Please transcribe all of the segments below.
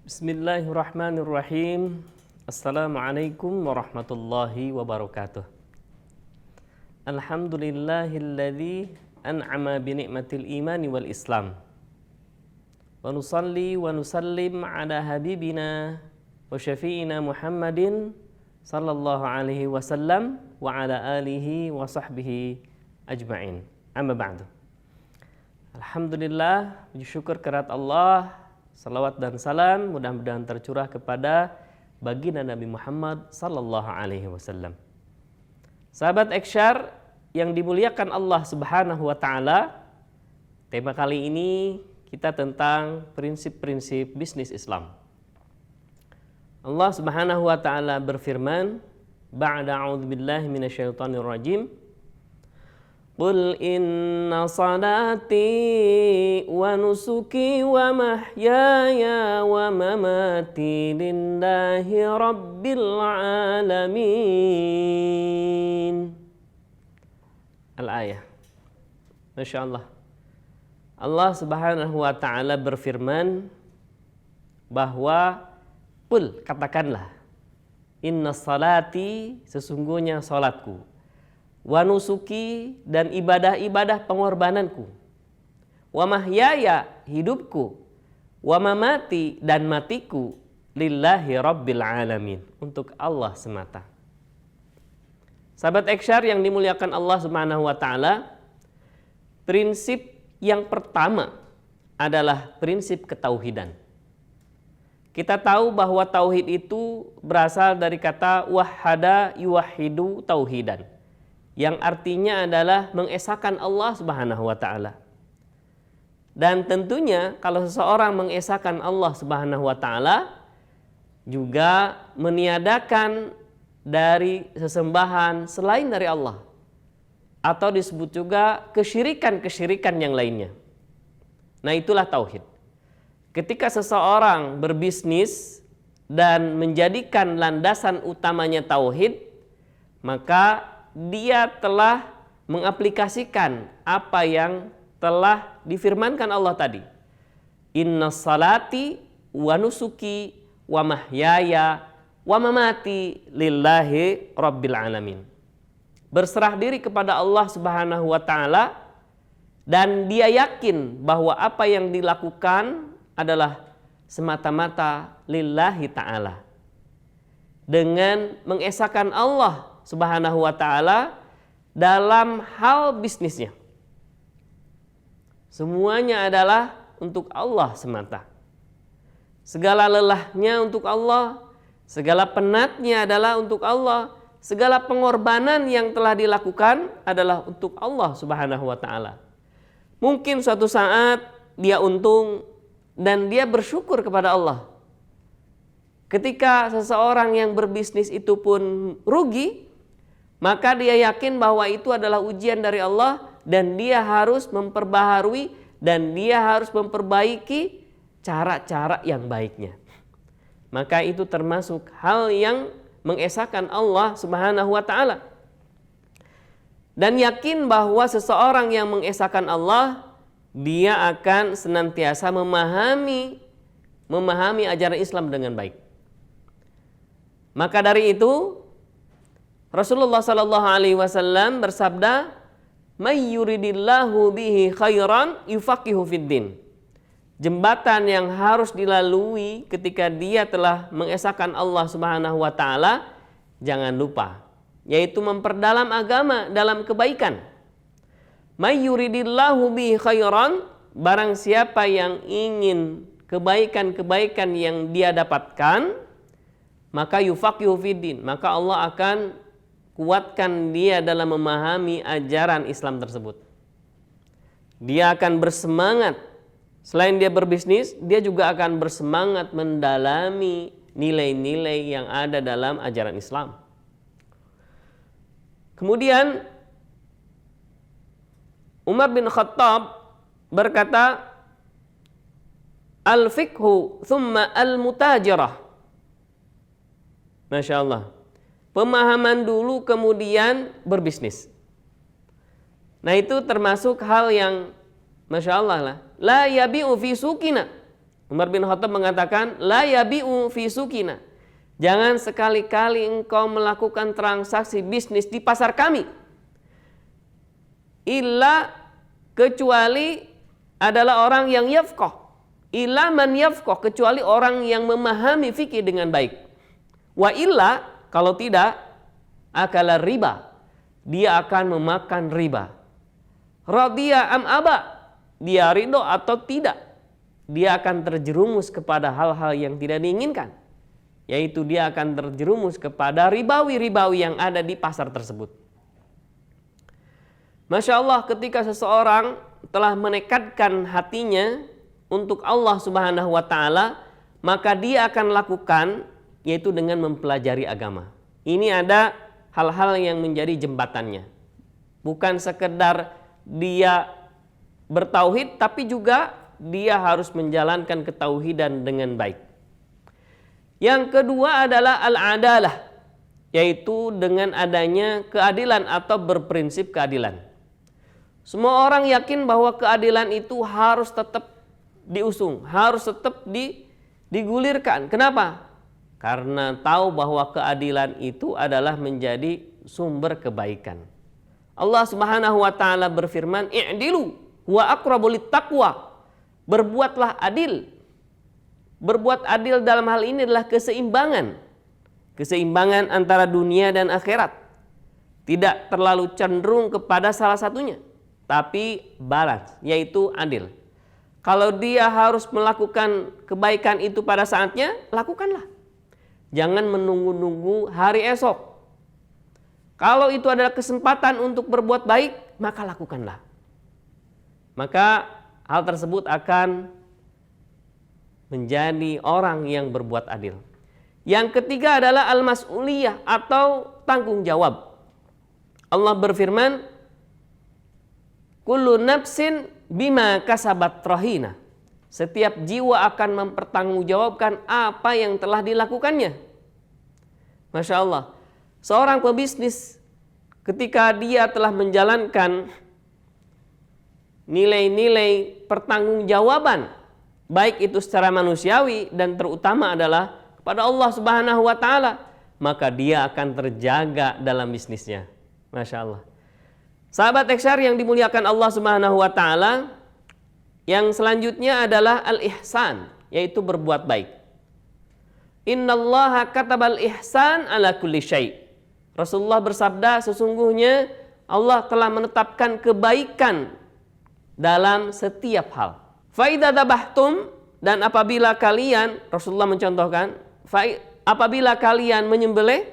Bismillahirrahmanirrahim. Assalamualaikum warahmatullahi wabarakatuh. Alhamdulillahilladzi an'ama bi ni'matil imani wal islam. Wa nusalli wa nusallim ala habibina wa syafi'ina Muhammadin sallallahu alaihi wasallam wa ala alihi wa sahbihi ajma'in. Amma ba'du. Alhamdulillah, puji syukur kehadirat Allah. Salawat dan salam mudah-mudahan tercurah kepada baginda Nabi Muhammad sallallahu alaihi wasallam. Sahabat Eksyar yang dimuliakan Allah Subhanahu wa taala, tema kali ini kita tentang prinsip-prinsip bisnis Islam. Allah Subhanahu wa taala berfirman, ba'da a'udzubillahi minasyaitonir rajim, Qul inna salati wa nusuki wa mahyaya wa mamati lillahi rabbil alamin. Al-ayah. Masya Allah. Allah Subhanahu wa ta'ala berfirman bahwa Qul, katakanlah, inna salati, sesungguhnya salatku, wa nusuki, dan ibadah-ibadah pengorbananku, wa mahyaya, hidupku, wa mamati, dan matiku, lillahi rabbil alamin, untuk Allah semata. Sahabat Eksyar yang dimuliakan Allah Subhanahu wa taala, prinsip yang pertama adalah prinsip ketauhidan. Kita tahu bahwa tauhid itu berasal dari kata wahhada yuwahhidu tauhidan, yang artinya adalah mengesahkan Allah Subhanahu wa taala. Dan tentunya kalau seseorang mengesahkan Allah Subhanahu wa taala, juga meniadakan dari sesembahan selain dari Allah, atau disebut juga kesyirikan-kesyirikan yang lainnya. Nah, itulah tauhid. Ketika seseorang berbisnis dan menjadikan landasan utamanya tauhid, maka dia telah mengaplikasikan apa yang telah difirmankan Allah tadi. Inna salati wa nusuki wa mahyaya wa mamati lillahi rabbil alamin. Berserah diri kepada Allah Subhanahu wa taala, dan dia yakin bahwa apa yang dilakukan adalah semata-mata lillahi ta'ala, dengan mengesahkan Allah Subhanahu wa ta'ala dalam hal bisnisnya. Semuanya adalah untuk Allah semata. Segala lelahnya untuk Allah, segala penatnya adalah untuk Allah, segala pengorbanan yang telah dilakukan adalah untuk Allah Subhanahu wa ta'ala. Mungkin suatu saat dia untung dan dia bersyukur kepada Allah. Ketika seseorang yang berbisnis itu pun rugi, maka dia yakin bahwa itu adalah ujian dari Allah, dan dia harus memperbaharui dan dia harus memperbaiki cara-cara yang baiknya. Maka itu termasuk hal yang mengesahkan Allah Subhanahu wa taala. Dan yakin bahwa seseorang yang mengesahkan Allah, dia akan senantiasa memahami ajaran Islam dengan baik. Maka dari itu Rasulullah sallallahu alaihi wasallam bersabda, "May yuridillahu bihi khairan yufaqihu fiddin." Jembatan yang harus dilalui ketika dia telah mengesahkan Allah Subhanahu wa taala, jangan lupa, yaitu memperdalam agama dalam kebaikan. May yuridillahu bihi khairan, barang siapa yang ingin kebaikan-kebaikan yang dia dapatkan, maka yufaqihu fiddin, maka Allah akan kuatkan dia dalam memahami ajaran Islam tersebut. Dia akan bersemangat, selain dia berbisnis, dia juga akan bersemangat mendalami nilai-nilai yang ada dalam ajaran Islam. Kemudian Umar bin Khattab berkata, al-fiqhu thumma al-mutajarah. Masya Allah. Pemahaman dulu kemudian berbisnis. Nah itu termasuk hal yang Masya Allah lah. La yabi'u fi sukina. Umar bin Khattab mengatakan, la yabi'u fi sukina. Jangan sekali-kali engkau melakukan transaksi bisnis di pasar kami. Illa, kecuali adalah orang yang yafqah. Illa man yafqah, kecuali orang yang memahami fikih dengan baik. Wa illa, kalau tidak, akala riba. Dia akan memakan riba. Radiya am aba. Dia ridho atau tidak. Dia akan terjerumus kepada hal-hal yang tidak diinginkan. Yaitu dia akan terjerumus kepada ribawi-ribawi yang ada di pasar tersebut. Masya Allah, ketika seseorang telah menekadkan hatinya untuk Allah Subhanahu wa Ta'ala, maka dia akan lakukan, yaitu dengan mempelajari agama. Ini ada hal-hal yang menjadi jembatannya. Bukan sekedar dia bertauhid, tapi juga dia harus menjalankan ketauhidan dengan baik. Yang kedua adalah al-adalah, yaitu dengan adanya keadilan atau berprinsip keadilan. Semua orang yakin bahwa keadilan itu harus tetap diusung, harus tetap digulirkan. Kenapa? Karena tahu bahwa keadilan itu adalah menjadi sumber kebaikan. Allah Subhanahu wa Ta'ala berfirman, i'dilu huwa aqrabu littaqwa. Berbuatlah adil. Berbuat adil dalam hal ini adalah keseimbangan. Keseimbangan antara dunia dan akhirat. Tidak terlalu cenderung kepada salah satunya, tapi balance, yaitu adil. Kalau dia harus melakukan kebaikan itu pada saatnya, lakukanlah. Jangan menunggu-nunggu hari esok. Kalau itu adalah kesempatan untuk berbuat baik, maka lakukanlah. Maka hal tersebut akan menjadi orang yang berbuat adil. Yang ketiga adalah al-mas'uliyah atau tanggung jawab. Allah berfirman, kullu nafsin bima kasabat rahina. Setiap jiwa akan mempertanggungjawabkan apa yang telah dilakukannya. Masya Allah. Seorang pebisnis ketika dia telah menjalankan nilai-nilai pertanggungjawaban, baik itu secara manusiawi dan terutama adalah kepada Allah Subhanahu wa Ta'ala, maka dia akan terjaga dalam bisnisnya. Masya Allah. Sahabat Eksyar yang dimuliakan Allah Subhanahu wa Ta'ala, yang selanjutnya adalah al-ihsan, yaitu berbuat baik. Innallaha katabal ihsan ala kulli syai'. Rasulullah bersabda, sesungguhnya Allah telah menetapkan kebaikan dalam setiap hal. Fa idza dzabhtum, dan apabila kalian, Rasulullah mencontohkan, apabila kalian menyembelih,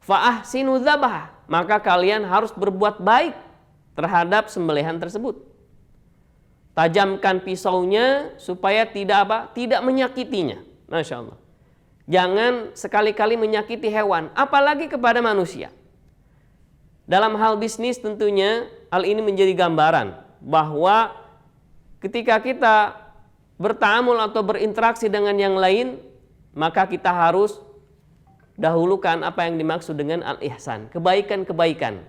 fa ahsinu dzabah, maka kalian harus berbuat baik terhadap sembelihan tersebut. Tajamkan pisaunya supaya tidak menyakitinya. Masya Allah. Jangan sekali-kali menyakiti hewan, apalagi kepada manusia. Dalam hal bisnis tentunya hal ini menjadi gambaran bahwa ketika kita bertaamul atau berinteraksi dengan yang lain, maka kita harus dahulukan apa yang dimaksud dengan al-ihsan, kebaikan-kebaikan.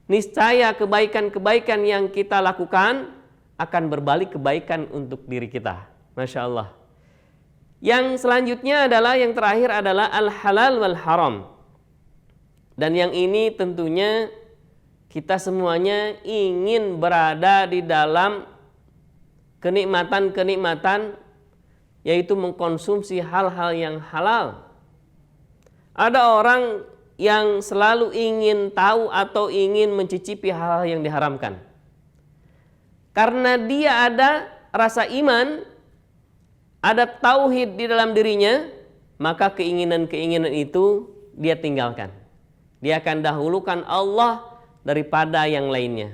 Niscaya kebaikan-kebaikan yang kita lakukan akan berbalik kebaikan untuk diri kita. Masya Allah. Yang selanjutnya adalah, yang terakhir adalah al-halal wal haram. Dan yang ini tentunya kita semuanya ingin berada di dalam kenikmatan-kenikmatan, yaitu mengkonsumsi hal-hal yang halal. Ada orang yang selalu ingin tahu atau ingin mencicipi hal-hal yang diharamkan. Karena dia ada rasa iman, ada tauhid di dalam dirinya, maka keinginan-keinginan itu dia tinggalkan. Dia akan dahulukan Allah daripada yang lainnya.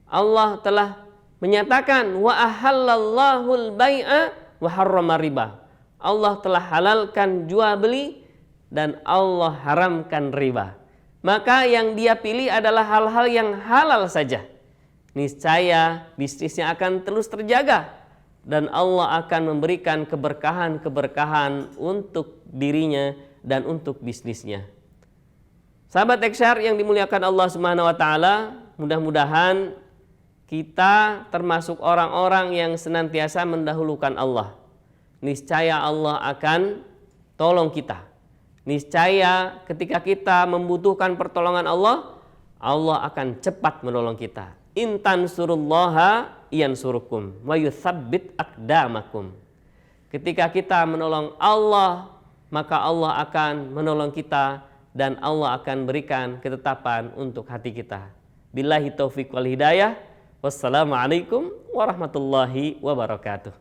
Allah telah menyatakan wa ahallallahul bai'a wa harrama riba. Allah telah halalkan jual beli dan Allah haramkan riba. Maka yang dia pilih adalah hal-hal yang halal saja. Niscaya bisnisnya akan terus terjaga dan Allah akan memberikan keberkahan-keberkahan untuk dirinya dan untuk bisnisnya. Sahabat Eksyar yang dimuliakan Allah Subhanahu wa taala, mudah-mudahan kita termasuk orang-orang yang senantiasa mendahulukan Allah. Niscaya Allah akan tolong kita. Niscaya ketika kita membutuhkan pertolongan Allah, Allah akan cepat menolong kita. In tansurullaha yansurukum wa yutsabbit aqdamakum. Ketika kita menolong Allah, maka Allah akan menolong kita dan Allah akan berikan ketetapan untuk hati kita. Billahi taufiq wal hidayah. Wassalamualaikum warahmatullahi wabarakatuh.